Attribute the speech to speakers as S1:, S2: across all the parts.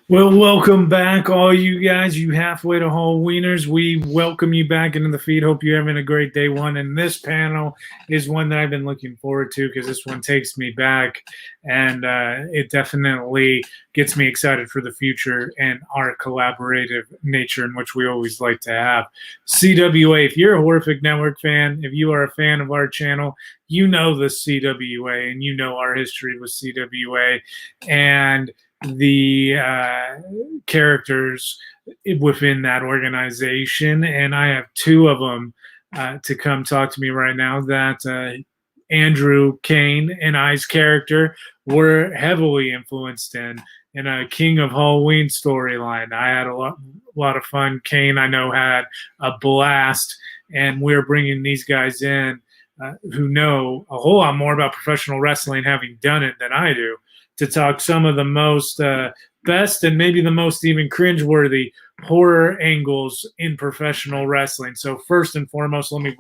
S1: Well, welcome back, all you guys, you halfway to Halloweeners. We welcome you back into the feed. Hope you're having a great day one. And this panel is one that I've been looking forward to because this one takes me back and it definitely gets me excited for the future and our collaborative nature in which we always like to have. CWA, if you're a Horrific Network fan, if you are a fan of our channel, you know the CWA and you know our history with CWA. And the characters within that organization, and I have two of them to come talk to me right now. That Andrew Kane and I's character were heavily influenced in a King of Halloween storyline. I had a lot of fun. Kane, I know, had a blast, and we're bringing these guys in who know a whole lot more about professional wrestling, having done it, than I do, to talk some of the most best and maybe the most even cringeworthy horror angles in professional wrestling. So first and foremost, let me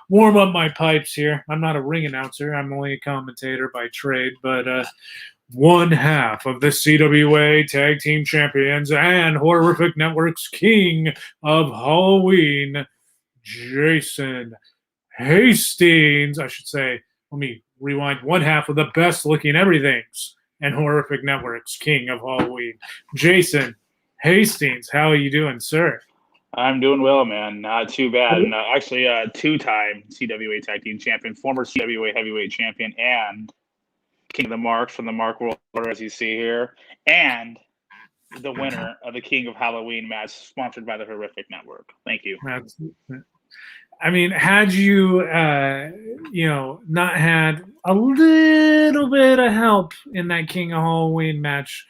S1: warm up my pipes here. I'm not a ring announcer. I'm only a commentator by trade, but one half of the CWA Tag Team Champions and Horrific Network's King of Halloween, Jason Hastings. I should say, let me rewind, one half of the best looking everythings and Horrific Network's King of Halloween, Jason Hastings. How are you doing, sir?
S2: I'm doing well, man. Not too bad. And actually, two-time CWA Tag Team Champion, former CWA Heavyweight Champion, and King of the Marks from the Mark World Order, as you see here, and the winner of the King of Halloween match, sponsored by the Horrific Network. Thank you.
S1: I mean, had you, not had a little bit of help in that King of Halloween match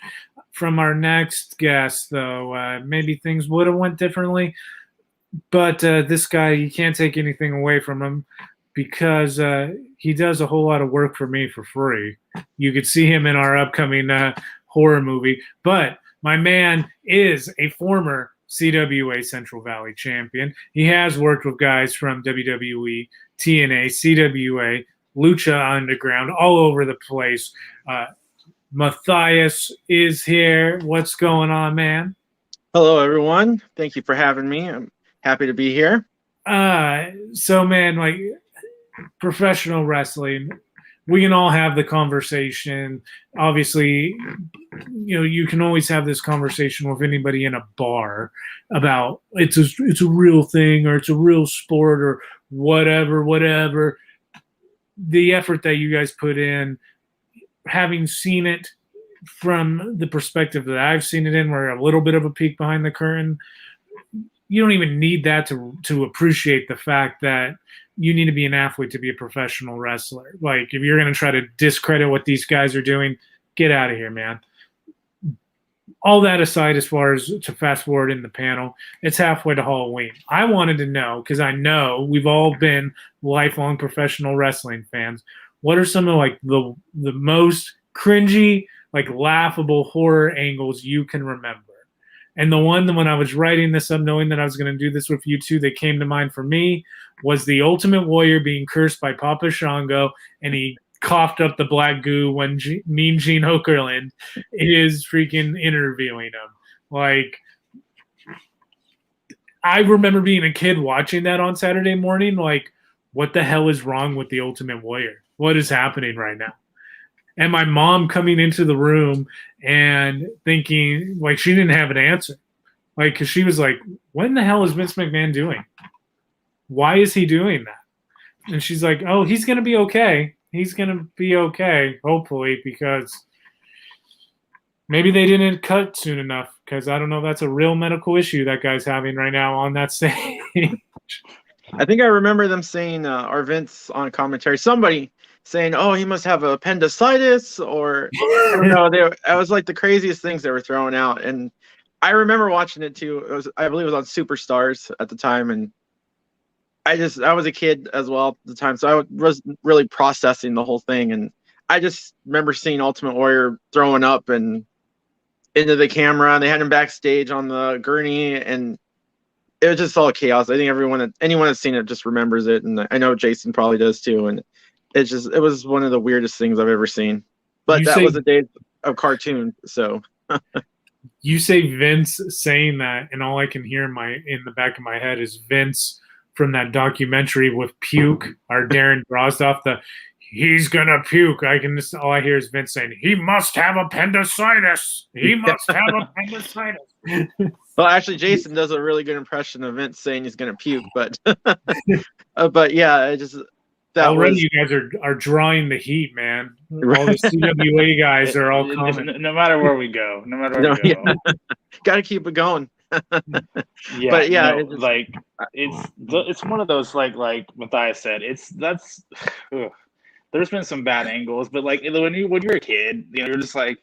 S1: from our next guest, though, maybe things would have went differently. But this guy, you can't take anything away from him because he does a whole lot of work for me for free. You could see him in our upcoming horror movie. But my man is a former CWA Central Valley champion. He has worked with guys from WWE, TNA, CWA, Lucha Underground, all over the place. Mathyas is here. What's going on, man?
S3: Hello, everyone. Thank you for having me. I'm happy to be here.
S1: So, man, like professional wrestling, we can all have the conversation. Obviously, you can always have this conversation with anybody in a bar about it's a real thing or it's a real sport or whatever. The effort that you guys put in, having seen it from the perspective that I've seen it in, where a little bit of a peek behind the curtain, you don't even need that to appreciate the fact that you need to be an athlete to be a professional wrestler. Like, if you're going to try to discredit what these guys are doing, get out of here, man. All that aside, as far as to fast forward in the panel, it's halfway to Halloween. I wanted to know, because I know we've all been lifelong professional wrestling fans, what are some of like the most cringy, like laughable horror angles you can remember? And the one, when I was writing this up, knowing that I was going to do this with you two, that came to mind for me was the Ultimate Warrior being cursed by Papa Shango, and he coughed up the black goo when Mean Gene Okerlund is freaking interviewing him. Like, I remember being a kid watching that on Saturday morning, like, what the hell is wrong with the Ultimate Warrior? What is happening right now? And my mom coming into the room and thinking, like, she didn't have an answer. Like, because she was like, what the hell is Vince McMahon doing? Why is he doing that? And she's like, oh, he's going to be okay. He's going to be okay, hopefully, because maybe they didn't cut soon enough, because I don't know, that's a real medical issue that guy's having right now on that stage.
S3: I think I remember them saying, or Vince on commentary, somebody saying, oh, he must have appendicitis, or I don't know. That was like the craziest things they were throwing out. And I remember watching it too. I believe it was on Superstars at the time. And I was a kid as well at the time. So I was really processing the whole thing. And I just remember seeing Ultimate Warrior throwing up and into the camera. And they had him backstage on the gurney, and it was just all chaos. I think anyone that's seen it just remembers it. And I know Jason probably does too. And it was one of the weirdest things I've ever seen. But that was a day of cartoon. So
S1: You say Vince saying that, and all I can hear in the back of my head is Vince from that documentary with Puke, our Darren Drozdoff, he's gonna puke. All I hear is Vince saying, he must have appendicitis. He must have appendicitis.
S3: Well, actually, Jason does a really good impression of Vince saying he's gonna puke, but but yeah,
S1: already you guys are drawing the heat, man. All the CWA guys are all coming.
S2: No matter where we go,
S3: gotta keep it going.
S2: Yeah,
S3: but yeah,
S2: no, it's one of those like Mathyas said. There's been some bad angles, but like when you're a kid, you're just like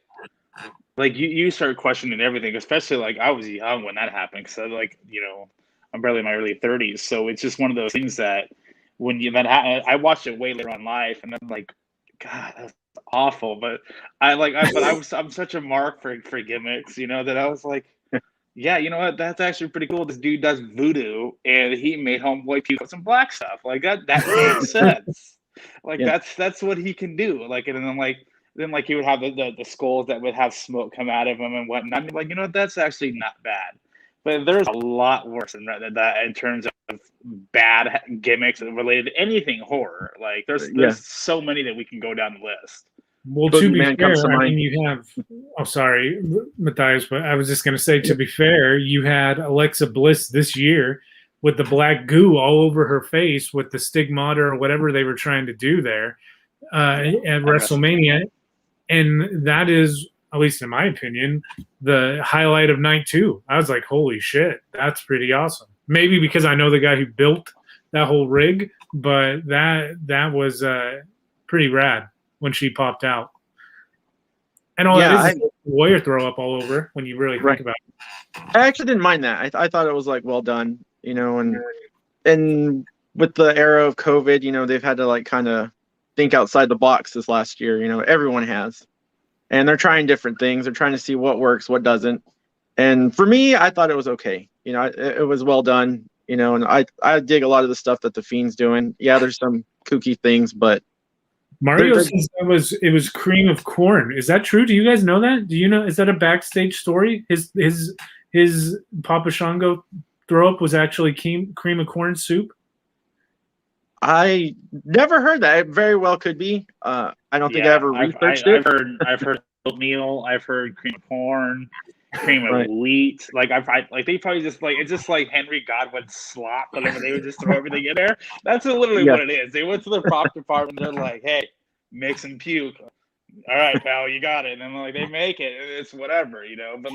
S2: you start questioning everything. Especially like I was young when that happened, because I'm barely in my early 30s, so it's just one of those things that I watched it way later on in life, and I'm like, God, that's awful. But I'm such a mark for gimmicks, that I was like, yeah, you know what? That's actually pretty cool. This dude does voodoo, and he made homeboy puke with some black stuff. Like that makes sense. Like that's what he can do. Like, and then he would have the skulls that would have smoke come out of them and whatnot. I'm like, that's actually not bad. But there's a lot worse than that in terms of bad gimmicks related to anything horror. Like there's so many that we can go down the list.
S1: Well, to be fair, I mean, you have. Oh, sorry, Mathyas, but I was just going to say, to be fair, you had Alexa Bliss this year with the black goo all over her face with the stigmata or whatever they were trying to do there at WrestleMania, and that is, at least in my opinion, the highlight of night 2. I was like, holy shit, that's pretty awesome. Maybe because I know the guy who built that whole rig, but that was pretty rad when she popped out. And all that is warrior throw up all over when you really think about it.
S3: I actually didn't mind that. I thought it was like well done, and with the era of COVID, they've had to kind of think outside the box this last year. Everyone has, and they're trying different things. They're trying to see what works, what doesn't. And for me, I thought it was okay. It was well done. And I dig a lot of the stuff that the Fiend's doing. Yeah, there's some kooky things, but
S1: Mario says it was cream of corn. Is that true? Do you guys know that? Do you know? Is that a backstage story? His Papa Shango throw up was actually cream of corn soup.
S3: I never heard that. It very well could be. I don't think I ever researched it.
S2: I've heard oatmeal. I've heard cream of corn, cream of wheat. They probably just it's just like Henry Godwin's slop. Whatever, they would just throw everything in there. That's literally what it is. They went to the prop department. They're like, hey, make some puke. All right, pal, you got it. And then they make it. It's whatever, But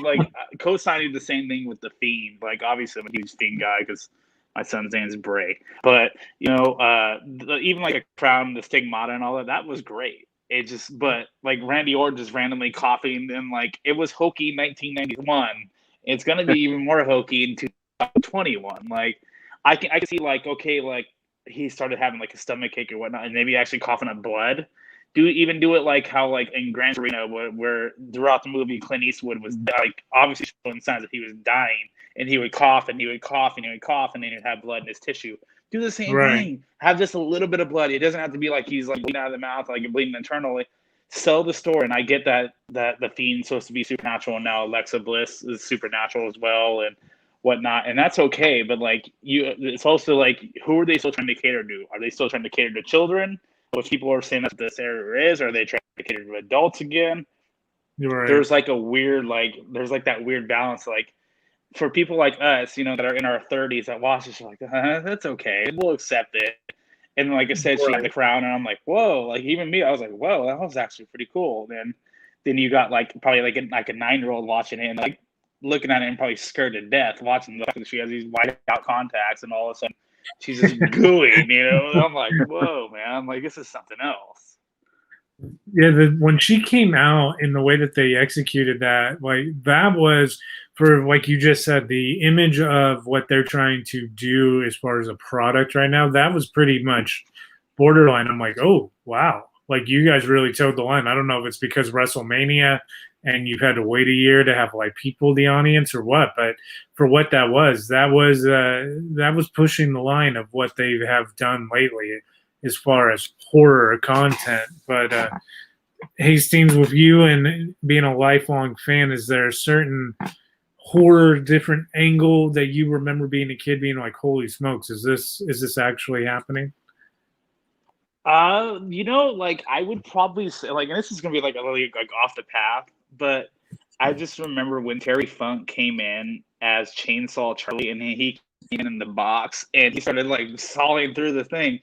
S2: co-signing the same thing with the Fiend. Obviously, I'm a huge Fiend guy because my son's name is Bray. But even a crown, the stigmata, and all that was great. It just, but Randy Orton just randomly coughing, and it was hokey 1991. It's gonna be even more hokey in 2021. I can see he started having a stomach ache or whatnot, and maybe actually coughing up blood. Do it how in Gran Torino where throughout the movie Clint Eastwood was obviously showing signs that he was dying, and he would cough and he would cough and he would cough, and then he'd have blood in his tissue. Do the same thing. Have just a little bit of blood. It doesn't have to be he's bleeding out of the mouth, bleeding internally. Sell the story, and I get that the Fiend's supposed to be supernatural, and now Alexa Bliss is supernatural as well, and whatnot, and that's okay. But it's also who are they still trying to cater to? Are they still trying to cater to children, which people are saying that this area is? Or are they trying to cater to adults again?
S1: Right.
S2: There's a weird there's that weird balance for people like us, that are in our 30s that watch this, that's okay, we'll accept it. And like I said, she had the crown, and I'm like, whoa, even me, I was like, whoa, that was actually pretty cool. Then you got probably a 9-year-old watching it and looking at it and probably scared to death watching she has these white out contacts, and all of a sudden she's just gooing, And I'm like, whoa, man, this is something else.
S1: Yeah, when she came out in the way that they executed that, that was, for you just said, the image of what they're trying to do as far as a product right now, that was pretty much borderline. I'm like, oh, wow. You guys really towed the line. I don't know if it's because WrestleMania and you've had to wait a year to have people the audience or what, but for what that was pushing the line of what they have done lately as far as horror content. But Hastings, with you and being a lifelong fan, is there a certain horror different angle that you remember being a kid being like, holy smokes, is this actually happening?
S2: Like I would probably say, like, and this is gonna be like a really like off the path, but I just remember when Terry Funk came in as Chainsaw Charlie, and he came in the box and he started like sawing through the thing.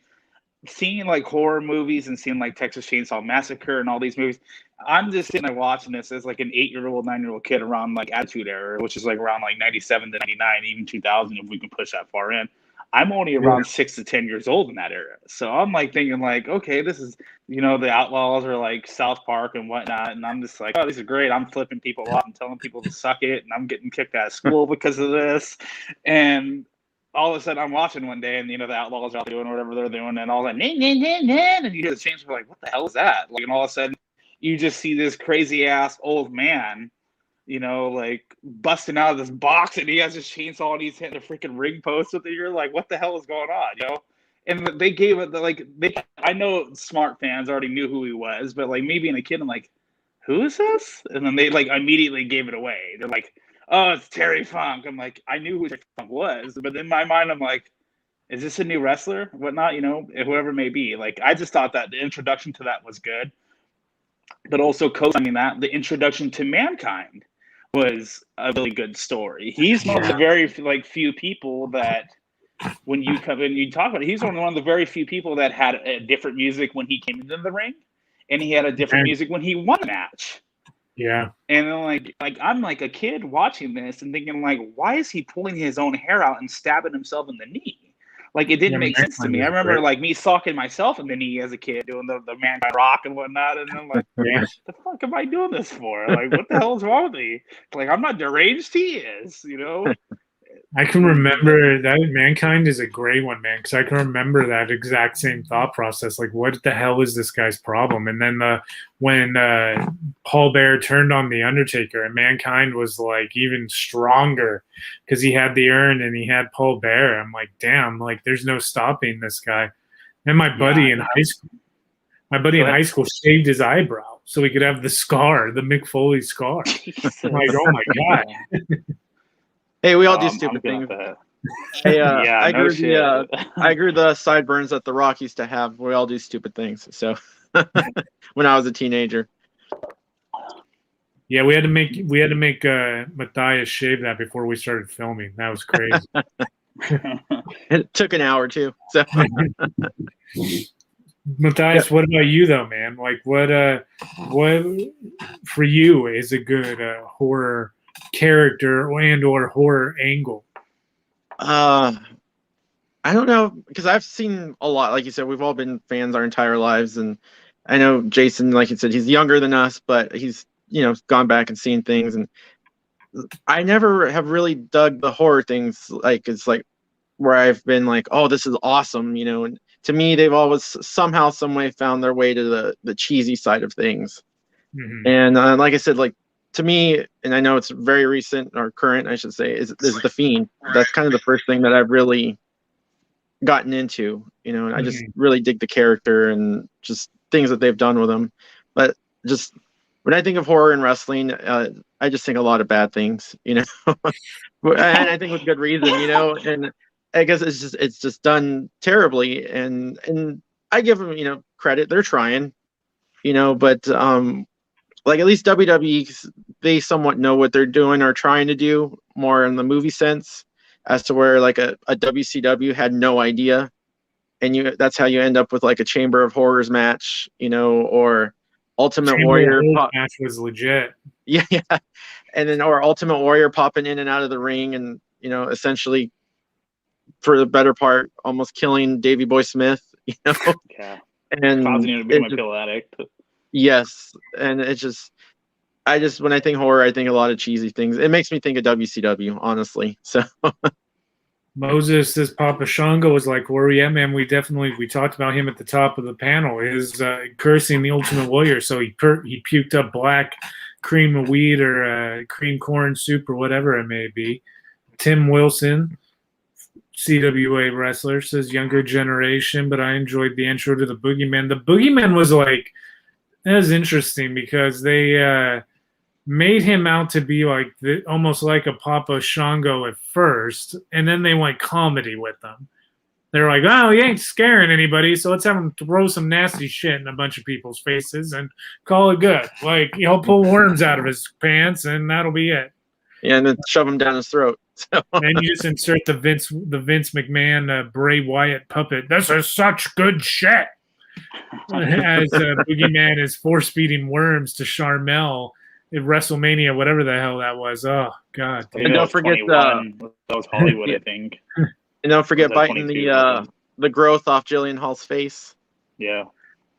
S2: Seeing like horror movies and seeing like Texas Chainsaw Massacre and all these movies, I'm just sitting there watching this as like an 8-year-old, 9-year-old kid around like Attitude Era, which is like around like 97 to 99, even 2000 if we can push that far in. I'm only around 6 to 10 years old in that era. So I'm like thinking like, okay, this is, the Outlaws are like South Park and whatnot. And I'm just like, oh, these are great. I'm flipping people off and telling people to suck it. And I'm getting kicked out of school because of this. And all of a sudden I'm watching one day and, the Outlaws are doing whatever they're doing. And all that, and you hear the change. Like, what the hell is that? Like, and all of a sudden you just see this crazy ass old man, like busting out of this box, and he has his chainsaw and he's hitting a freaking ring post with it. You're like, what the hell is going on, And they gave it I know smart fans already knew who he was, but like me being a kid, I'm like, who is this? And then they like immediately gave it away. They're like, oh, it's Terry Funk. I'm like, I knew who Terry Funk was, but in my mind, I'm like, is this a new wrestler? Whatnot, whoever it may be. Like, I just thought that the introduction to that was good, but also co-signing that the introduction to Mankind was a really good story. He's one of the very few people that when you come in, you talk about it, he's one of the very few people that had a different music when he came into the ring, and he had a different music when he won a match.
S1: Yeah.
S2: And then like I'm like a kid watching this and thinking like, why is he pulling his own hair out and stabbing himself in the knee? Like, it didn't make sense to me. I remember like me socking myself in the knee as a kid doing the Mankind Rock and whatnot. And I'm like, what the fuck am I doing this for? Like, what the hell is wrong with me? Like, I'm not deranged. He is,
S1: I can remember that. Mankind is a great one, man, because I can remember that exact same thought process. Like, what the hell is this guy's problem? And then when Paul Bearer turned on the Undertaker, and Mankind was like even stronger because he had the urn and he had Paul Bearer. I'm like, damn, like there's no stopping this guy. And my buddy in high school shaved his eyebrow so he could have the scar, the Mick Foley scar. I'm like, oh my god.
S3: Hey, we all do stupid things. Hey, I agree the sideburns that The Rock used to have. We all do stupid things. So when I was a teenager.
S1: Yeah, we had to make Mathyas shave that before we started filming. That was crazy.
S3: It took an hour too. So
S1: Mathyas, what about you though, man? Like what for you is a good horror character and or horror angle?
S3: I don't know, because I've seen a lot. Like you said, we've all been fans our entire lives, and I know Jason, like you said, he's younger than us, but he's gone back and seen things, and I never have really dug the horror things. Like, it's like where I've been like, oh, this is awesome, and to me they've always somehow, some way found their way to the cheesy side of things.
S1: Mm-hmm.
S3: And like I said, like, to me, and I know it's very recent or current, I should say, is The Fiend. That's kind of the first thing that I've really gotten into, and I just really dig the character and just things that they've done with him. But just when I think of horror and wrestling, I just think a lot of bad things, and I think with good reason, and I guess it's just done terribly, and I give them, credit. They're trying, but like, at least WWE, they somewhat know what they're doing or trying to do more in the movie sense, as to where like a WCW had no idea, and that's how you end up with like a Chamber of Horrors match, or Ultimate Warrior
S1: match was legit.
S3: Yeah, and then or Ultimate Warrior popping in and out of the ring, and essentially for the better part almost killing Davey Boy Smith,
S2: Yeah.
S3: And
S2: causing him to become a pill addict.
S3: Yes, and I just when I think horror, I think a lot of cheesy things. It makes me think of WCW, honestly. So
S1: Moses says Papa Shango was like, where are we at, man? We talked about him at the top of the panel. Is cursing the Ultimate Warrior, so he puked up black cream of wheat or cream corn soup or whatever it may be. Tim Wilson, CWA wrestler, says younger generation, but I enjoyed the intro to the Boogeyman. The Boogeyman was like That is interesting because they made him out to be like almost like a Papa Shango at first, and then they went comedy with them. They're like, oh, he ain't scaring anybody, so let's have him throw some nasty shit in a bunch of people's faces and call it good. Like, he'll pull worms out of his pants, and that'll be it.
S3: Yeah, and then shove him down his throat. So.
S1: And you just insert the Vince McMahon Bray Wyatt puppet. This is such good shit. As Boogeyman is force feeding worms to Charmel at WrestleMania, whatever the hell that was. Oh God!
S3: And don't forget
S2: that was Hollywood, I think.
S3: And don't forget biting the growth off Jillian Hall's face.
S2: Yeah.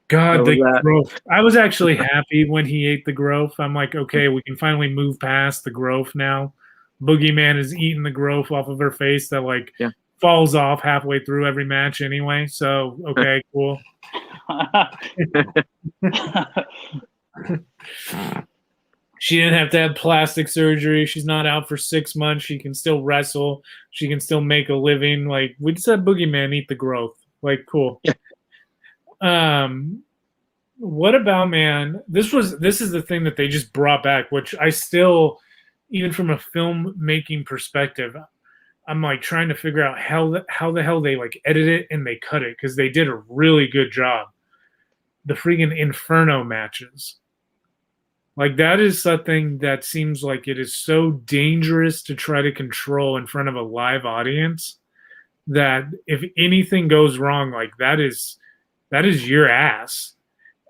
S1: God, the growth. I was actually happy when he ate the growth. I'm like, okay, we can finally move past the growth now. Boogeyman is eating the growth off of her face that falls off halfway through every match anyway. So, okay, cool. She didn't have to have plastic surgery. She's not out for 6 months. She can still wrestle. She can still make a living. Like, we just had Boogeyman eat the growth. Like, cool.
S3: Yeah.
S1: What about, man? This is the thing that they just brought back, which I still, even from a filmmaking perspective, I'm like trying to figure out how the hell they like edit it and they cut it, because they did a really good job. The freaking Inferno matches. Like, that is something that seems like it is so dangerous to try to control in front of a live audience that if anything goes wrong, like that is your ass.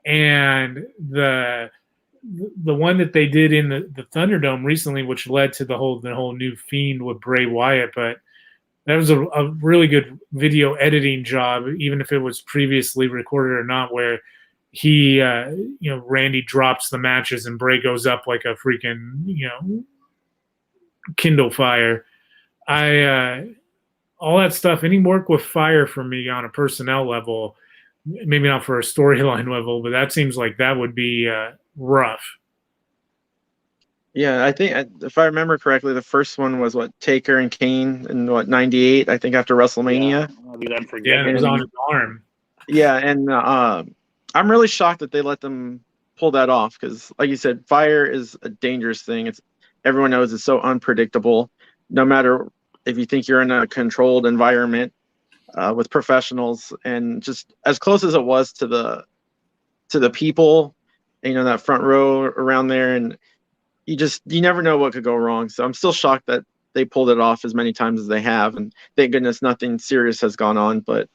S1: And the one that they did in the Thunderdome recently, which led to the whole new Fiend with Bray Wyatt, but that was a really good video editing job, even if it was previously recorded or not, where he, Randy drops the matches and Bray goes up like a freaking, Kindle fire. All that stuff, any work with fire for me on a personnel level, maybe not for a storyline level, but that seems like that would be rough.
S3: Yeah, I think, if I remember correctly, the first one was Taker and Kane in '98, I think, after WrestleMania.
S1: Yeah, it was on his arm.
S3: Yeah, and I'm really shocked that they let them pull that off, because, like you said, fire is a dangerous thing. Everyone knows it's so unpredictable. No matter if you think you're in a controlled environment with professionals, and just as close as it was to the people, that front row around there, and you never know what could go wrong. So I'm still shocked that they pulled it off as many times as they have, and thank goodness nothing serious has gone on, but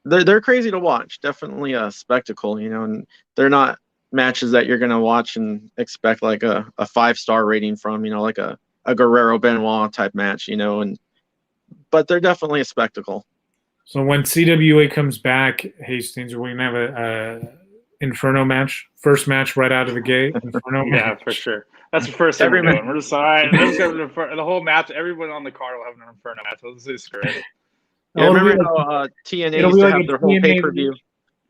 S3: they're crazy to watch. Definitely a spectacle, and they're not matches that you're going to watch and expect like a 5-star rating from, like a Guerrero Benoit type match, but they're definitely a spectacle.
S1: So when CWA comes back, Hastings, are we going to have a Inferno match? First match right out of the gate? Inferno
S2: match. For sure. That's the first thing we're doing. We're just, all right, the whole match, everyone on the card will have an Inferno match. This is great.
S3: Yeah, remember how TNA used to have their whole pay-per-view?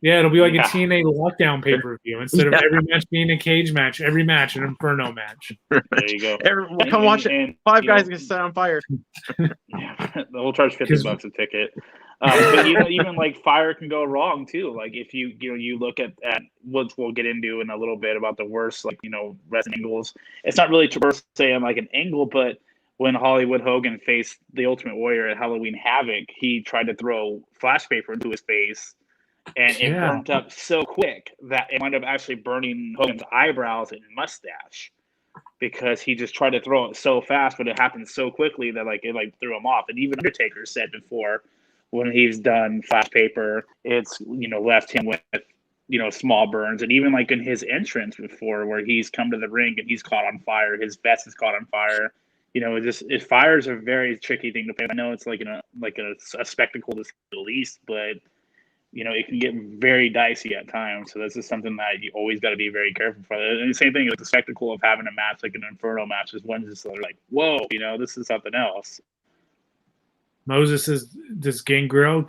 S1: Yeah, it'll be like a TNA lockdown pay-per-view. Instead of every match being a cage match, every match an Inferno match.
S2: There you go.
S3: Come watch it. Five guys can set on fire.
S2: Yeah, they'll charge $50 a ticket. But even like fire can go wrong too. Like if you look at what we'll get into in a little bit about the worst wrestling angles. It's not really worth saying like an angle, but when Hollywood Hogan faced the Ultimate Warrior at Halloween Havoc, he tried to throw flash paper into his face, and it burnt up so quick that it wound up actually burning Hogan's eyebrows and mustache, because he just tried to throw it so fast, but it happened so quickly that it threw him off. And even Undertaker said before, when he's done flash paper, it's left him with small burns. And even like in his entrance before, where he's come to the ring and he's caught on fire, his vest is caught on fire. Fire is a very tricky thing to play. I know it's like a spectacle to say the least, but it can get very dicey at times. So this is something that you always got to be very careful for. And the same thing, like the spectacle of having a match like an Inferno match is one just like, whoa, this is something else.
S1: Moses does Gangrel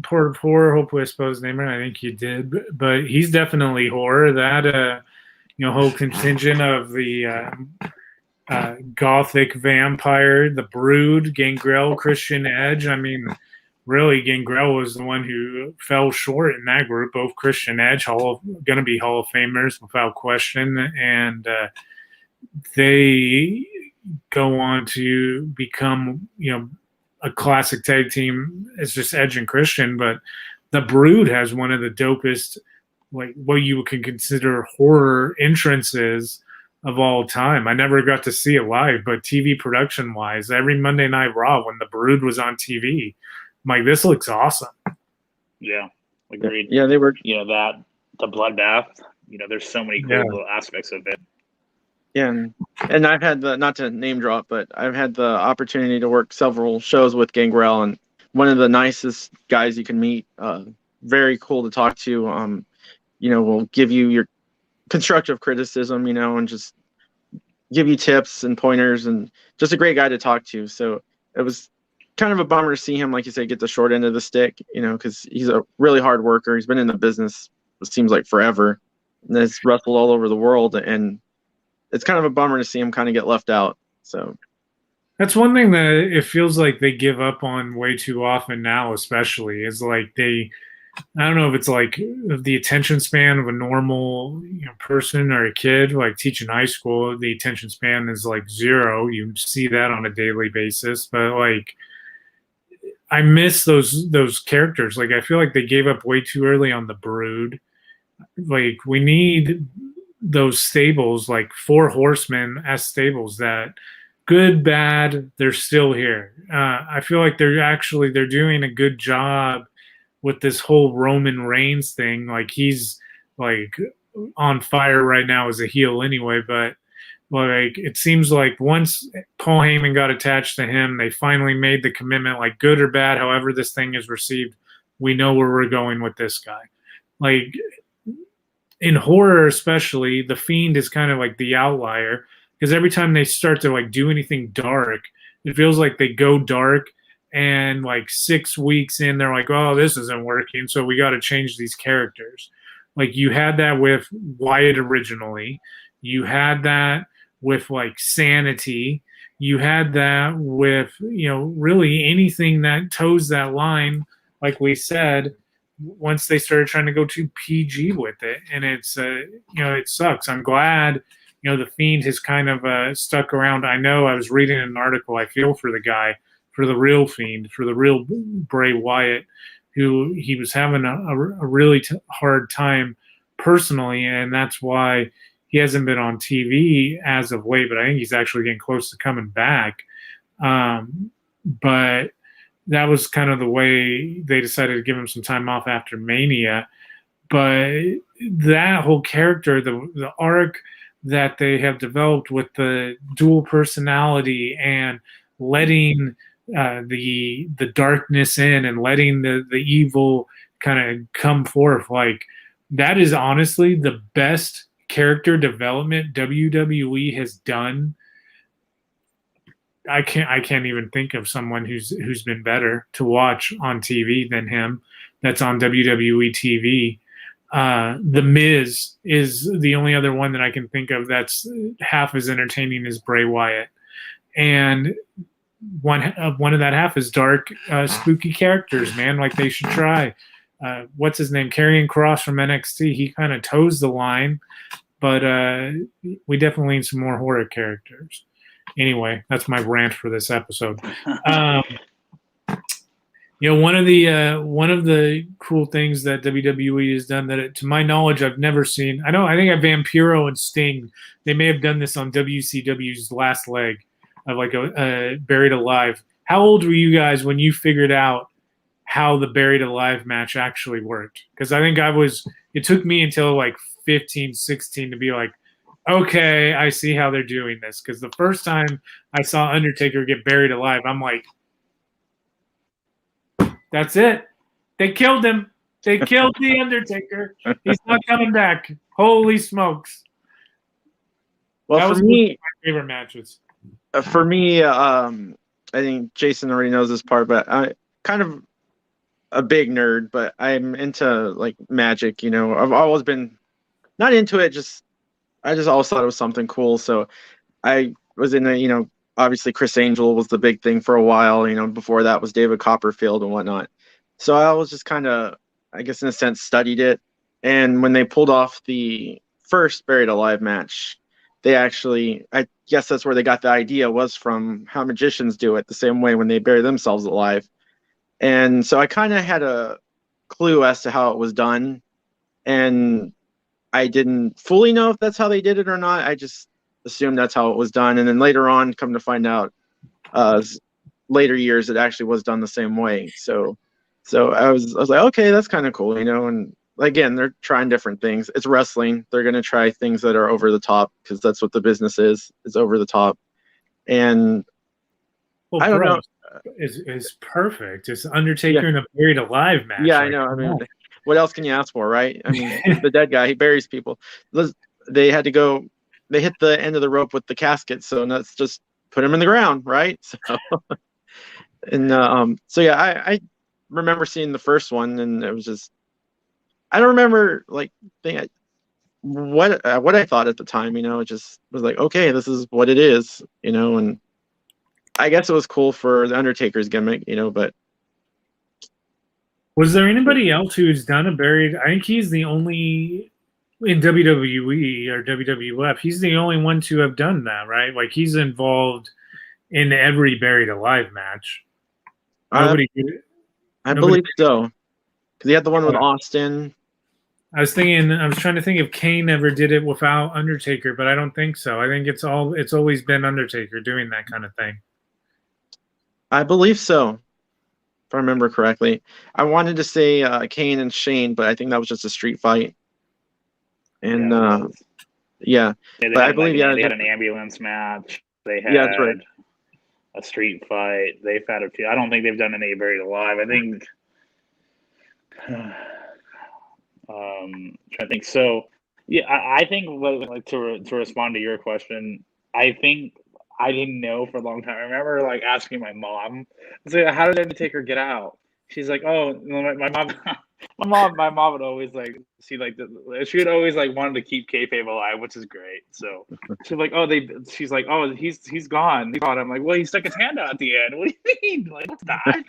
S1: Port of Horror? Hopefully I suppose his name right. I think you did, but he's definitely horror. That whole contingent of the Gothic vampire, the Brood, Gangrel, Christian Edge. I mean, really Gangrel was the one who fell short in that group. Both Christian Edge, going to be Hall of Famers without question, and they go on to become, a classic tag team. It's just Edge and Christian, but the Brood has one of the dopest, like what you can consider horror entrances of all time. I never got to see it live, but TV production wise, every Monday Night Raw when the Brood was on TV, I'm like, this looks awesome.
S2: Yeah, agreed.
S3: Yeah, they were.
S2: That the bloodbath. There's so many cool little aspects of it.
S3: Yeah, and I've had not to name drop, but I've had the opportunity to work several shows with Gangrel, and one of the nicest guys you can meet. Very cool to talk to. Will give you your constructive criticism, and just give you tips and pointers, and just a great guy to talk to. So it was kind of a bummer to see him, like you said, get the short end of the stick, because he's a really hard worker. He's been in the business, it seems like forever, and has wrestled all over the world, and it's kind of a bummer to see him kind of get left out. So
S1: that's one thing that it feels like they give up on way too often now, especially is like I don't know if it's like the attention span of a normal person or a kid, like teaching high school, the attention span is like 0. You see that on a daily basis, but like I miss those characters. Like I feel like they gave up way too early on the Brood. Like we need those stables, like 4 horsemen as stables that good, bad, they're still here. I feel like they're doing a good job with this whole Roman Reigns thing. Like he's like on fire right now as a heel anyway, but like it seems like once Paul Heyman got attached to him, they finally made the commitment, like good or bad, however this thing is received, we know where we're going with this guy. Like in horror especially, the Fiend is kind of like the outlier because every time they start to like do anything dark, it feels like they go dark and like 6 weeks in, they're like, oh, this isn't working, so we got to change these characters. Like you had that with Wyatt originally. You had that with like Sanity. You had that with, really anything that toes that line, like we said, once they started trying to go too PG with it. And it's, it sucks. I'm glad, the Fiend has kind of stuck around. I know I was reading an article. I feel for the guy, for the real Fiend, for the real Bray Wyatt, who he was having a really hard time personally. And that's why he hasn't been on TV as of late, but I think he's actually getting close to coming back. But that was kind of the way they decided to give him some time off after Mania. But that whole character, the arc that they have developed with the dual personality and letting the darkness in and letting the evil kind of come forth, like that is honestly the best character development WWE has done. I can't even think of someone who's been better to watch on TV than him. That's on WWE TV. The Miz is the only other one that I can think of that's half as entertaining as Bray Wyatt, and one of that half is dark, spooky characters. Man, like they should try. What's his name? Karrion Kross from NXT. He kind of toes the line, but we definitely need some more horror characters. Anyway, that's my rant for this episode. One of the cool things that WWE has done that, to my knowledge, I've never seen. I think Vampiro and Sting, they may have done this on WCW's Last Leg of like a Buried Alive. How old were you guys when you figured out how the Buried Alive match actually worked? Because I think it took me until like 15, 16 to be like, okay, I see how they're doing this. Because the first time I saw Undertaker get buried alive, I'm like, that's it. They killed him. They killed the Undertaker. He's not coming back. Holy smokes.
S3: Well, that was one of my
S1: favorite matches.
S3: For me, I think Jason already knows this part, but I kind of a big nerd, but I'm into like magic, I've always been not into it, I just always thought it was something cool. So I was in a, obviously Chris Angel was the big thing for a while. Before that was David Copperfield and whatnot. So I was just kind of, I guess in a sense, studied it. And when they pulled off the first Buried Alive match, they actually, I guess that's where they got the idea, was from how magicians do it the same way when they bury themselves alive. And so I kind of had a clue as to how it was done. And I didn't fully know if that's how they did it or not. I just assumed that's how it was done. And then later on, come to find out, later years, it actually was done the same way. So I was like, okay, that's kind of cool, and again, they're trying different things. It's wrestling. They're going to try things that are over the top because that's what the business is over the top. And
S1: well,
S3: I don't know.
S1: Is perfect. It's Undertaker in a Buried Alive match.
S3: Yeah, I know. I mean, what else can you ask for, right? I mean, the dead guy, he buries people. They had to go, they hit the end of the rope with the casket, so let's just put him in the ground, right? So, and so yeah, I remember seeing the first one, and it was just, I don't remember like what I thought at the time. It just was like, okay, this is what it is, and I guess it was cool for the Undertaker's gimmick, but.
S1: Was there anybody else who's done a buried? I think he's the only in WWE or WWF. He's the only one to have done that, right? Like he's involved in every Buried Alive match. Nobody did it.
S3: I believe so. Because he had the one with Austin.
S1: I was trying to think if Kane ever did it without Undertaker, but I don't think so. I think it's always been Undertaker doing that kind of thing.
S3: I believe so, if I remember correctly. I wanted to say Kane and Shane, but I think that was just a street fight. And yeah.
S2: But
S3: I believe
S2: they had an ambulance match. They had
S3: that's right.
S2: a street fight. They've had a few. I don't think they've done any Buried Alive. I think trying to think. So yeah, I think like to respond to your question, I think I didn't know for a long time. I remember like asking my mom, so how did Undertaker get out? She's like, oh, my mom. My mom would always like she would always like wanted to keep kayfabe alive, which is great. So she's like, she's like, oh, he's gone. I'm like, well, he stuck his hand out at the end. What do you mean? Like, what's that?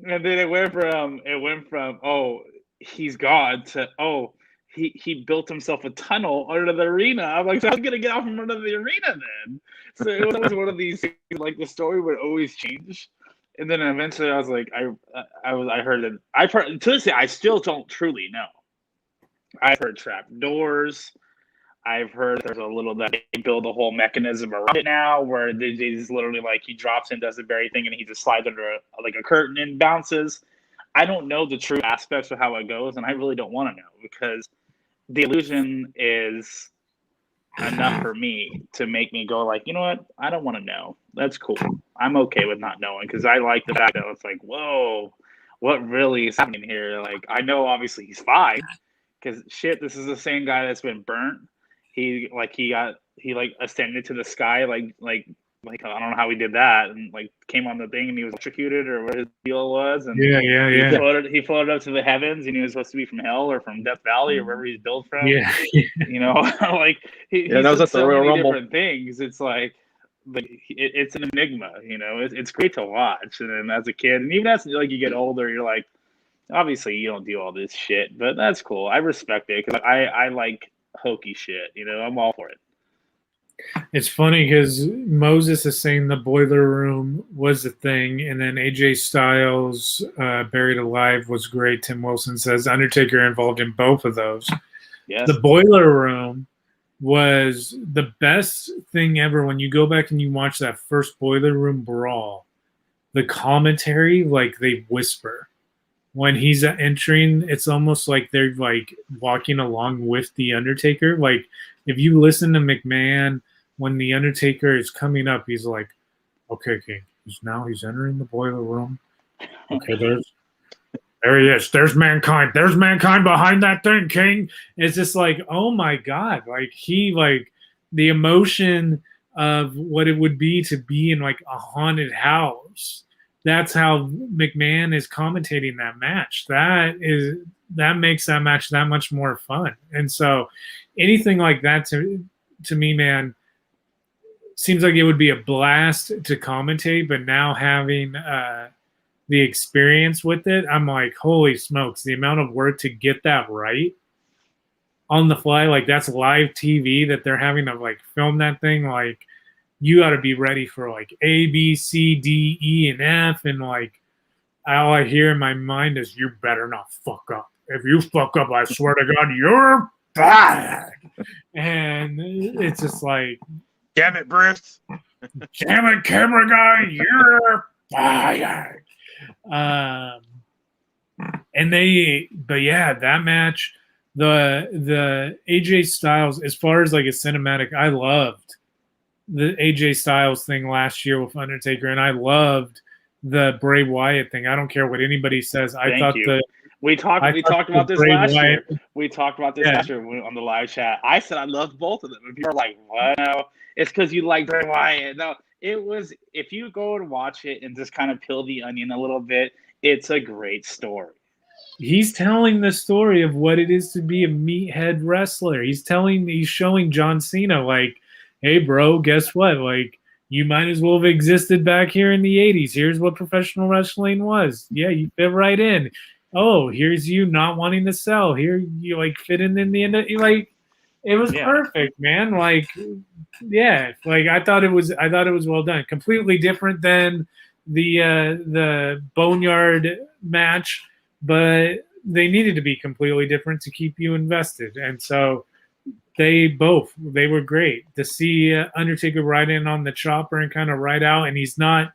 S2: And then it went from oh, he's gone to oh, he built himself a tunnel under the arena. I'm like, so how's he gonna get out from under the arena then? So it was always one of these things, like the story would always change. And then eventually I was like, I heard that to this day, I still don't truly know. I've heard trap doors. I've heard there's a little that they build a whole mechanism around it now where they just literally like he drops in, does the very thing, and he just slides under a curtain and bounces. I don't know the true aspects of how it goes, and I really don't want to know because the illusion is enough for me to make me go like, you know what? I don't want to know. That's cool. I'm okay with not knowing because I like the fact that it's like, whoa, what really is happening here? Like, I know obviously he's fine because shit, this is the same guy that's been burnt. He ascended to the sky like I don't know how he did that and like came on the thing and he was electrocuted or what his deal was and he floated up to the heavens and he was supposed to be from hell or from Death Valley or wherever he's built from. Like he
S3: that was at the Royal Rumble.
S2: Different things. It's like it's an enigma. It's great to watch. And then as a kid and even as like you get older, you're like, obviously you don't do all this shit, but that's cool. I respect it because I like hokey shit. I'm all for it.
S1: It's funny because Moses is saying the boiler room was a thing, and then AJ Styles Buried Alive was great. Tim Wilson says Undertaker involved in both of those.
S2: Yes.
S1: The boiler room was the best thing ever. When you go back and you watch that first boiler room brawl, the commentary, like they whisper. When he's entering, it's almost like they're like walking along with the Undertaker. Like if you listen to McMahon, when the Undertaker is coming up, he's like, "Okay, King, he's entering the boiler room. Okay, there he is. There's mankind. There's mankind behind that thing, King." It's just like, oh my God, like the emotion of what it would be to be in like a haunted house. That's how McMahon is commentating that match. That makes that match that much more fun. And so anything like that to me, man, seems like it would be a blast to commentate, but now having the experience with it, I'm like, holy smokes, the amount of work to get that right on the fly, like that's live TV that they're having to like film that thing. Like you got to be ready for like A, B, C, D, E, and F, and like all I hear in my mind is you better not fuck up. If you fuck up, I swear to God, you're bad. And it's just like,
S3: damn it, Bruce.
S1: damn it, camera guy, you're bad. But yeah, that match, the AJ Styles, as far as like a cinematic, I loved the AJ Styles thing last year with Undertaker, and I loved the Bray Wyatt thing. I don't care what anybody says.
S2: We talked about this last year. We talked about this last year on the live chat. I said I loved both of them. And people are like, "What? No, it's because you like Bray Wyatt." No, it was. If you go and watch it and just kind of peel the onion a little bit, it's a great story.
S1: He's telling the story of what it is to be a meathead wrestler. He's showing John Cena like, hey, bro, guess what? Like, you might as well have existed back here in the 80s. Here's what professional wrestling was. Yeah, you fit right in. Oh, here's you not wanting to sell. Here you like fit in the end of like it was perfect, man. Like, yeah, like I thought it was well done. Completely different than the Boneyard match, but they needed to be completely different to keep you invested. And so they were great. To see Undertaker ride in on the chopper and kind of ride out, and he's not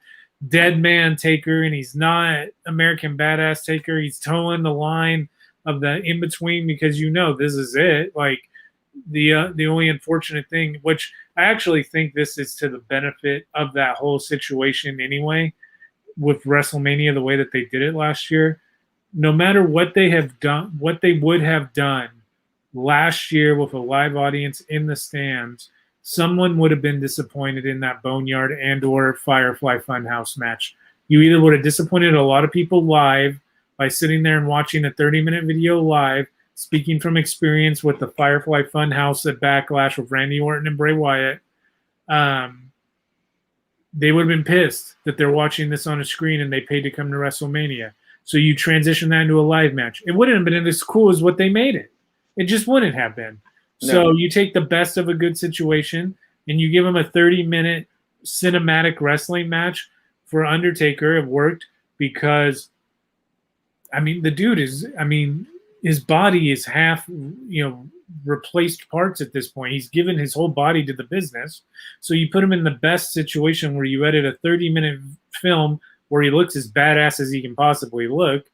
S1: Dead Man Taker and he's not American Badass Taker. He's towing the line of the in between because this is it. Like the only unfortunate thing, which I actually think this is to the benefit of that whole situation anyway, with WrestleMania the way that they did it last year. No matter what they have done, what they would have done last year with a live audience in the stands, someone would have been disappointed in that Boneyard and or Firefly Funhouse match. You either would have disappointed a lot of people live by sitting there and watching a 30-minute video live, speaking from experience with the Firefly Funhouse at Backlash with Randy Orton and Bray Wyatt. They would have been pissed that they're watching this on a screen and they paid to come to WrestleMania. So you transition that into a live match. It wouldn't have been as cool as what they made it. It just wouldn't have been. So you take the best of a good situation and you give him a 30-minute cinematic wrestling match for Undertaker. It worked because, the dude is, his body is half, replaced parts at this point. He's given his whole body to the business. So you put him in the best situation where you edit a 30-minute film where he looks as badass as he can possibly look.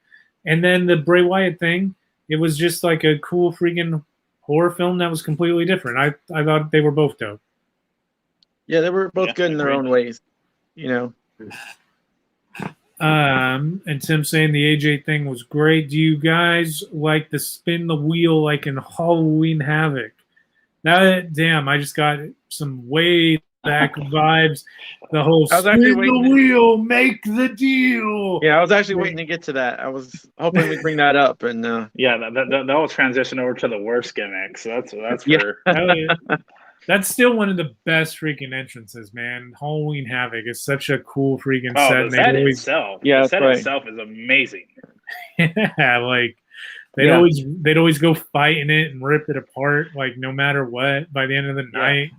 S1: And then the Bray Wyatt thing, it was just like a cool freaking horror film that was completely different. I thought they were both dope.
S3: Yeah, they were both good in their own ways,
S1: And Tim saying the AJ thing was great. Do you guys like the spin the wheel like in Halloween Havoc? Damn, I just got some way back vibes. The whole spin the wheel, make the deal.
S3: Yeah, I was actually waiting to get to that. I was hoping we'd bring that up, and
S2: that will transition over to the worst gimmick. So that's for.
S1: That's still one of the best freaking entrances, man. Halloween Havoc is such a cool freaking set.
S2: The set itself, itself is amazing.
S1: Yeah, like they'd always go fight in it and rip it apart, like no matter what. By the end of the night,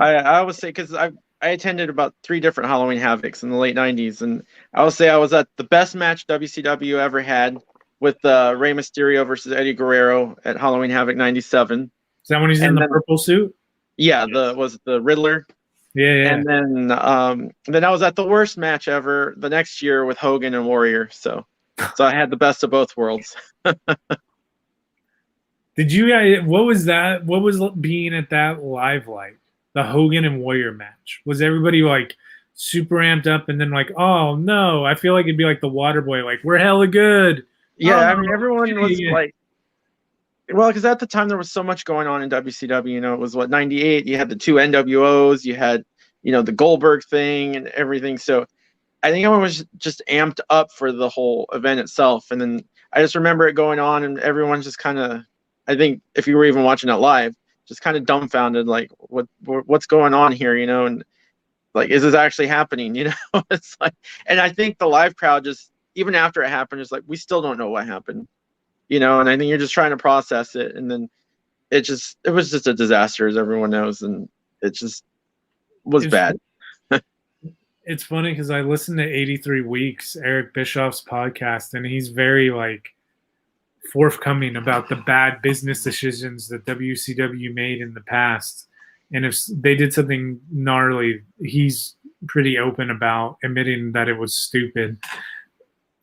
S3: I would say because I attended about 3 different Halloween Havocs in the late '90s, and I would say I was at the best match WCW ever had with Rey Mysterio versus Eddie Guerrero at Halloween Havoc '97.
S1: Is that when he's in the purple suit?
S3: Yeah, was the Riddler.
S1: Yeah.
S3: And then I was at the worst match ever the next year with Hogan and Warrior. So I had the best of both worlds.
S1: Did you guys? What was that? What was being at that live like? The Hogan and Warrior match. Was everybody like super amped up and then like, oh no? I feel like it'd be like the Waterboy, like we're hella good.
S3: Yeah, everyone was like. Well, because at the time there was so much going on in WCW. It was '98. You had the 2 NWOs. You had, the Goldberg thing and everything. So I think everyone was just amped up for the whole event itself. And then I just remember it going on, and everyone's just kind of, I think if you were even watching it live, just kind of dumbfounded, like, what's going on here, you know, and like, is this actually happening? You know, it's like, and I think the live crowd just, even after it happened, is like, we still don't know what happened, you know, and I think you're just trying to process it. And then it was just a disaster, as everyone knows. And it just was bad.
S1: It's funny because I listened to 83 Weeks, Eric Bischoff's podcast, and he's very like forthcoming about the bad business decisions that WCW made in the past. And if they did something gnarly, he's pretty open about admitting that it was stupid.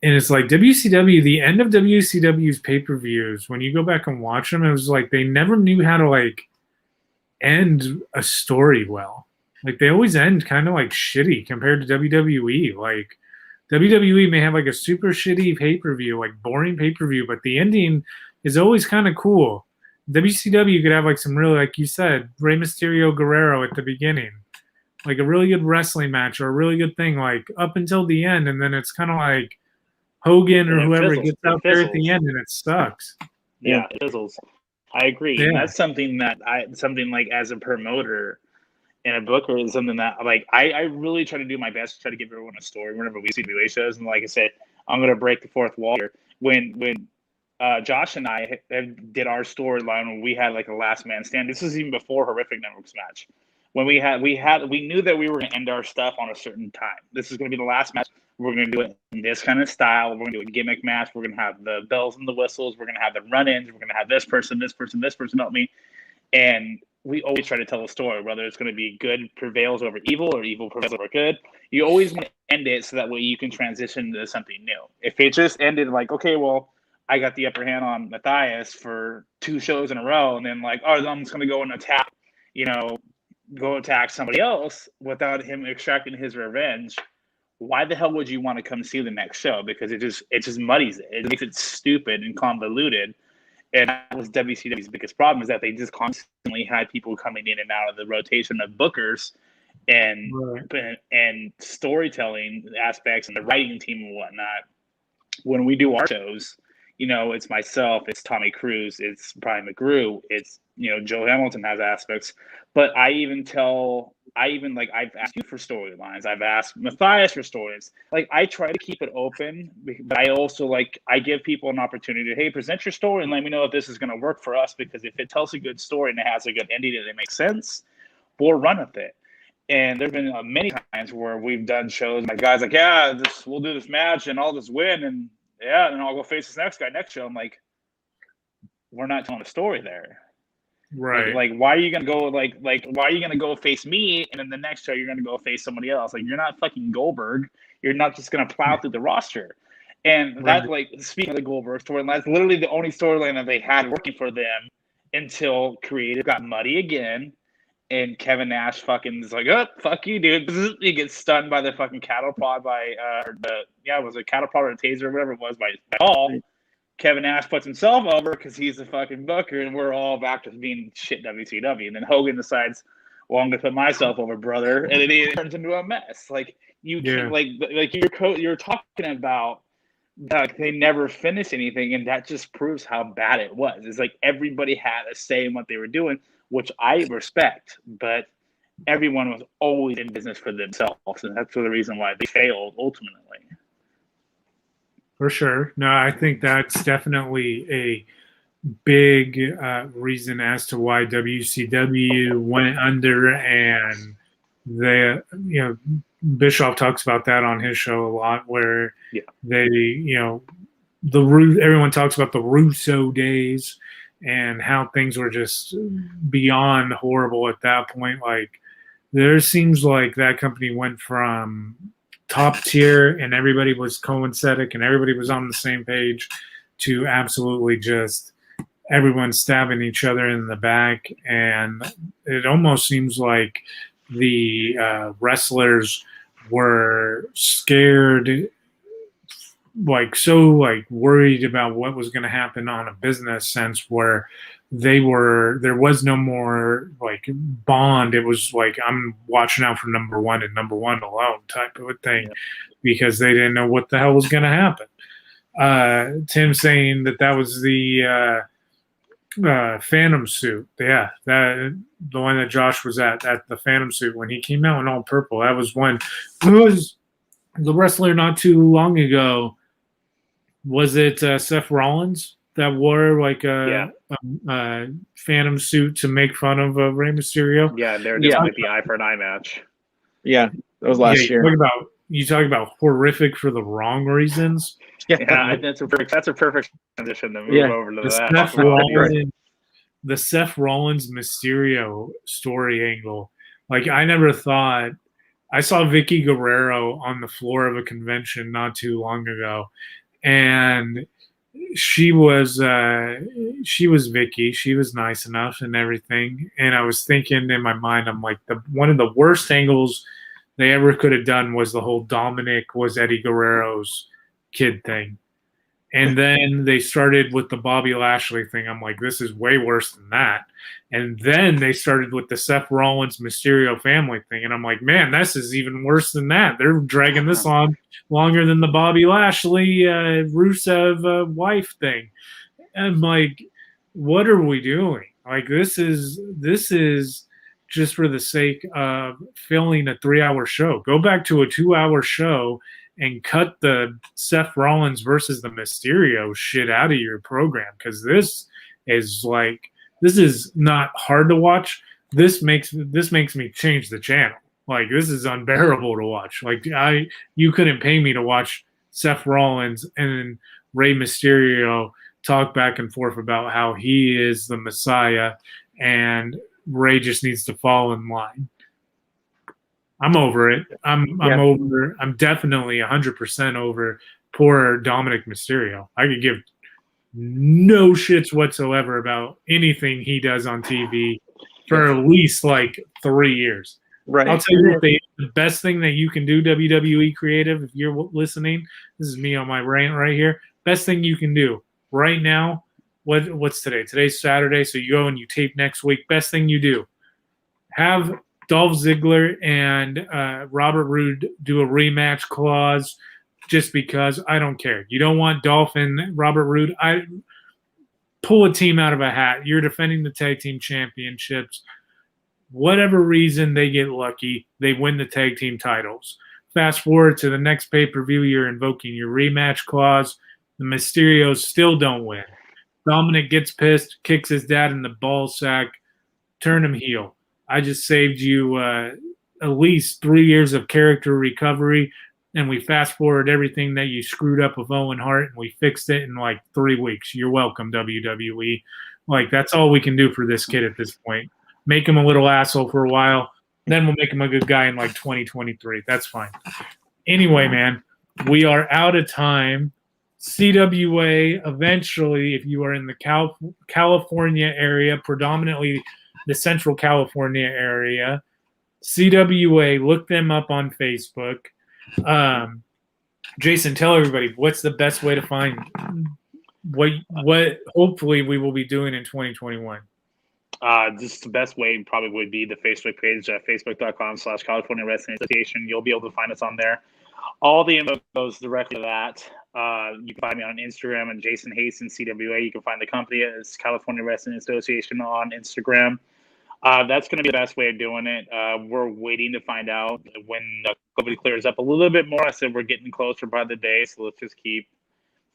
S1: And it's like WCW, the end of WCW's pay-per-views, when you go back and watch them, it was like they never knew how to like end a story well. Like they always end kind of like shitty compared to WWE. Like WWE may have like a super shitty pay-per-view, like boring pay-per-view, but the ending is always kind of cool. WCW could have like some really, like you said, Rey Mysterio Guerrero at the beginning, like a really good wrestling match or a really good thing, like up until the end, and then it's kind of like Hogan or whoever gets out there at the end, and it sucks.
S2: Yeah, it fizzles. I agree. Yeah. And that's something that something like as a promoter and a booker is something that like I really try to do my best to try to give everyone a story whenever we see WA shows. And like I said, I'm gonna break the fourth wall here. When Josh and I did our storyline when we had like a last man stand. This was even before Horrific Networks match. When we knew that we were gonna end our stuff on a certain time. This is gonna be the last match. We're gonna do it in this kind of style. We're gonna do a gimmick match. We're gonna have the bells and the whistles. We're gonna have the run-ins. We're gonna have this person help me. And we always try to tell a story, whether it's going to be good prevails over evil or evil prevails over good. You always want to end it so that way you can transition into something new. If it just ended like, okay, well, I got the upper hand on Mathyas for 2 shows in a row, and then like, oh, I'm just going to go and attack, go attack somebody else without him extracting his revenge. Why the hell would you want to come see the next show? Because it just muddies it. It makes it stupid and convoluted. And that was WCW's biggest problem, is that they just constantly had people coming in and out of the rotation of bookers and storytelling aspects and the writing team and whatnot. When we do our shows, it's myself, it's Tommy Cruz, it's Brian McGrew, it's, Joe Hamilton has aspects. But I've asked you for storylines. I've asked Mathyas for stories. Like, I try to keep it open, but I also, I give people an opportunity to, hey, present your story and let me know if this is going to work for us, because if it tells a good story and it has a good ending and it makes sense, we'll run with it. And there's been many times where we've done shows, my guy's like, yeah, we'll do this match and I'll just win, and then I'll go face this next guy next show. I'm like, we're not telling a story there.
S1: Right.
S2: Like, why are you gonna go why are you gonna go face me and then the next show you're gonna go face somebody else? Like, you're not fucking Goldberg. You're not just gonna plow through the roster. And that's speaking of the Goldberg storyline, that's literally the only storyline that they had working for them until creative got muddy again, and Kevin Nash fucking is like, oh, fuck you, dude. He gets stunned by the fucking cattle prod by it was a cattle prod or a taser or whatever it was by Paul. Kevin Nash puts himself over because he's a fucking booker, and we're all back to being shit WCW. And then Hogan decides, well, I'm gonna put myself over, brother, and it turns into a mess. Like, you're talking about they never finish anything, and that just proves how bad it was. It's like everybody had a say in what they were doing, which I respect, but everyone was always in business for themselves, and that's the reason why they failed ultimately.
S1: For sure. No, I think that's definitely a big reason as to why WCW went under, and Bischoff talks about that on his show a lot, where everyone talks about the Russo days and how things were just beyond horrible at that point. Like, there seems like that company went from top tier and everybody was coincident and everybody was on the same page to absolutely just everyone stabbing each other in the back. And it almost seems like the wrestlers were scared, worried about what was going to happen on a business sense, where there was no more bond. It was like, I'm watching out for number one and number one alone type of a thing, because they didn't know what the hell was going to happen. Tim saying that was the Phantom suit. Yeah, that the one that Josh was at the Phantom suit when he came out in all purple. That was one. Who was the wrestler not too long ago? Was it Seth Rollins that wore like a Phantom suit to make fun of Rey Mysterio?
S2: Yeah, they're doing
S3: Yeah.
S2: like the eye for an eye match.
S3: Yeah, that was
S1: Yeah,
S3: last year.
S1: you talk about horrific for the wrong reasons.
S2: Yeah, that's a perfect transition to move
S3: Yeah.
S2: over to
S1: The
S2: that.
S1: Seth Rollins Mysterio story angle. Like I never thought. I saw Vicky Guerrero on the floor of a convention not too long ago, and she was Vicky. She was nice enough and everything. And I was thinking in my mind, I'm like, one of the worst angles they ever could have done was the whole Dominic was Eddie Guerrero's kid thing. And then they started with the Bobby Lashley thing. I'm like, this is way worse than that. And then they started with the Seth Rollins Mysterio family thing. And I'm like, man, this is even worse than that. They're dragging this on longer than the Bobby Lashley Rusev wife thing. And I'm like, what are we doing? Like, this is just for the sake of filling a 3-hour show. Go back to a 2-hour show and cut the Seth Rollins versus the Mysterio shit out of your program, because this is not hard to watch. This makes me change the channel. Like, this is unbearable to watch. Like, you couldn't pay me to watch Seth Rollins and Rey Mysterio talk back and forth about how he is the Messiah and Rey just needs to fall in line. I'm over it. I'm definitely 100% over poor Dominic Mysterio. I could give no shits whatsoever about anything he does on TV for at least like 3 years.
S3: Right.
S1: I'll tell you what, the best thing that you can do, WWE creative, if you're listening, this is me on my rant right here. Best thing you can do right now. What's today? Today's Saturday, so you go and you tape next week. Best thing you do, have Dolph Ziggler and Robert Roode do a rematch clause, just because. I don't care. You don't want Dolph and Robert Roode. I pull a team out of a hat. You're defending the tag team championships. Whatever reason, they get lucky. They win the tag team titles. Fast forward to the next pay-per-view, you're invoking your rematch clause. The Mysterios still don't win. Dominic gets pissed, kicks his dad in the ball sack, turn him heel. I just saved you at least 3 years of character recovery, and we fast forward everything that you screwed up with Owen Hart, and we fixed it in like 3 weeks. You're welcome, WWE. Like, that's all we can do for this kid at this point. Make him a little asshole for a while, then we'll make him a good guy in like 2023. That's fine. Anyway, man, we are out of time. CWA, eventually, if you are in the California area, predominantly the Central California area, CWA, look them up on Facebook. Jason, tell everybody, what's the best way to find what hopefully we will be doing in 2021?
S2: Just the best way probably would be the Facebook page at facebook.com/California Wrestling Association. You'll be able to find us on there. All the info goes directly to that. You can find me on Instagram at Jason Hastings CWA. You can find the company as California Wrestling Association on Instagram. That's going to be the best way of doing it. We're waiting to find out when COVID clears up a little bit more. I said we're getting closer by the day, so let's just keep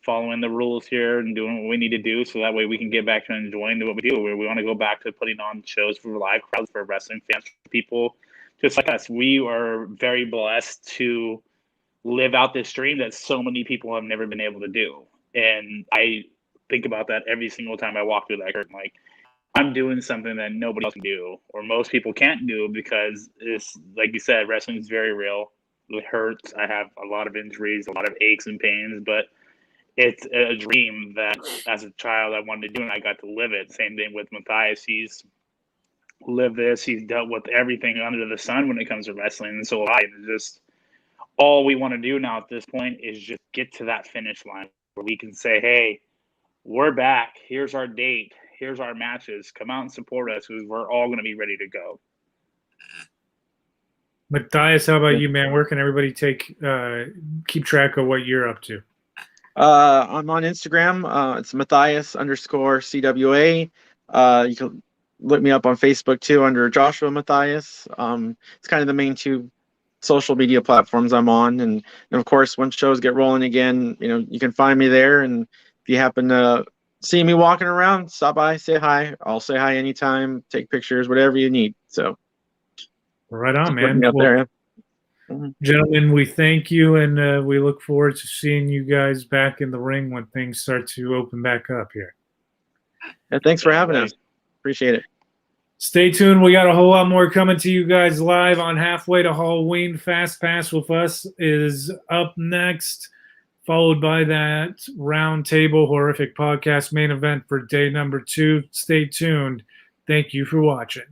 S2: following the rules here and doing what we need to do, so that way we can get back to enjoying what we do. We want to go back to putting on shows for live crowds, for wrestling fans, for people just like us. We are very blessed to live out this dream that so many people have never been able to do. And I think about that every single time I walk through that curtain. Like, I'm doing something that nobody else can do, or most people can't do, because it's, like you said, wrestling is very real. It hurts. I have a lot of injuries, a lot of aches and pains, but it's a dream that as a child I wanted to do, and I got to live it. Same thing with Mathyas. He's lived this. He's dealt with everything under the sun when it comes to wrestling, and so I. And just all we want to do now at this point is just get to that finish line where we can say, hey, we're back. Here's our date. Here's our matches. Come out and support us, because we're all going to be ready to go.
S1: Mathyas, how about you, man? Where can everybody keep track of what you're up to?
S3: I'm on Instagram. It's Mathyas _CWA. You can look me up on Facebook too under Joshua Mathyas. It's kind of the main two social media platforms I'm on, and of course, when shows get rolling again, you can find me there. And if you happen to see me walking around, stop by, say hi. I'll say hi anytime, take pictures, whatever you need. So,
S1: Right on,
S3: look
S1: man.
S3: me up
S1: Well,
S3: there.
S1: gentlemen, we thank you, and we look forward to seeing you guys back in the ring when things start to open back up here.
S3: Yeah, thanks for having us. Appreciate it.
S1: Stay tuned. We got a whole lot more coming to you guys live on Halfway to Halloween. Fast Pass with Us is up next, followed by that Round Table Horrific Podcast main event for day number 2. Stay tuned. Thank you for watching.